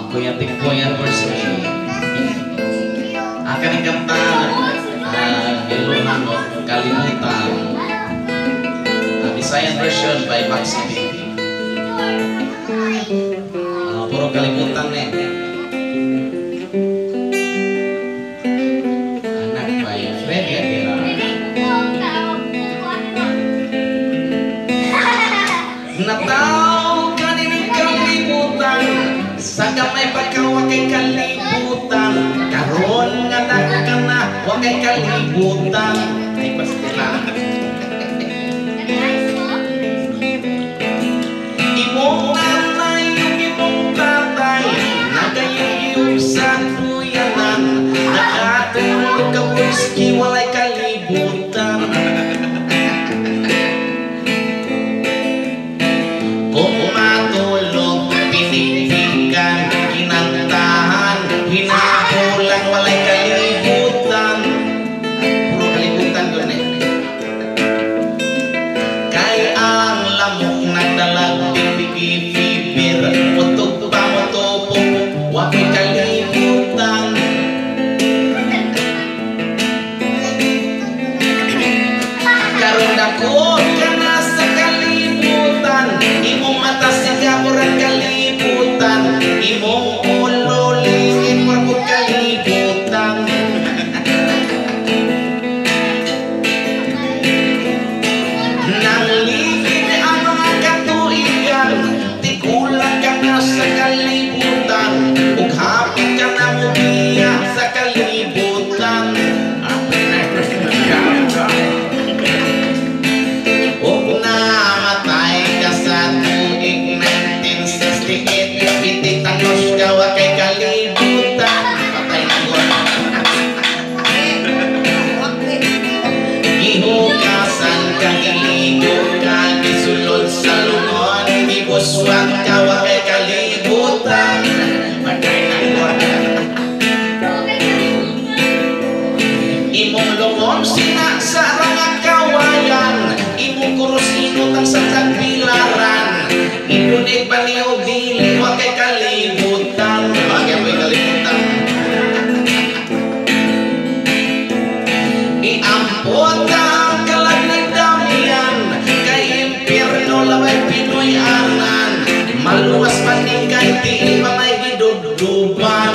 Kuya Tikboy anniversary. Akan ikantahan Ilunan o Kalimutan. Visayan version by Maxi Baby. Puro kalimutan eh. Anak by Freddy Aguilar. Nataw ka din kalimutan sa gamay pagkawakay kalibutan. Karon nga ka na wakay kalibutan. Ay pastila. Imong nanay yung imong tatay nagayayong sa tuyanan. Nakatulog ka whisky walay kalibutan. Kung matulog pinitigan, kinantahan, hinahulan walay kalibutan. Puro kalibutan doon eh. Kay ang lamok nagdalag bibigibibir, mutog pa mutupong wakay kalibutan. Karon ako ka na sa kalibutan, imong mata sigabor ang kalibutan, imong ulo lingit wapod kalibutan. Nangligid ang mga katuigan, tigulang ka na sa kalibutan, ug hapit ka na mubiya sa kalibutan. Ug namatay ka sa tuig 1968, pititanos ka wakay kalibutan. Patay na ko. Gihugasan ka, giligo ka, gisulod sa lungon, gibuswag ka wakay kalibutan. Patay na ko. Imong lungon sina sa mga kawayan, imong kurus inutang sa tagpilaran, inunit paniog dili wakay kalibutan. Wakay kalibutan. Iampot ka ang kalaglag damian, kay impyerno laway Pinoy anan, maluwas paning kay di pa may gidugduban.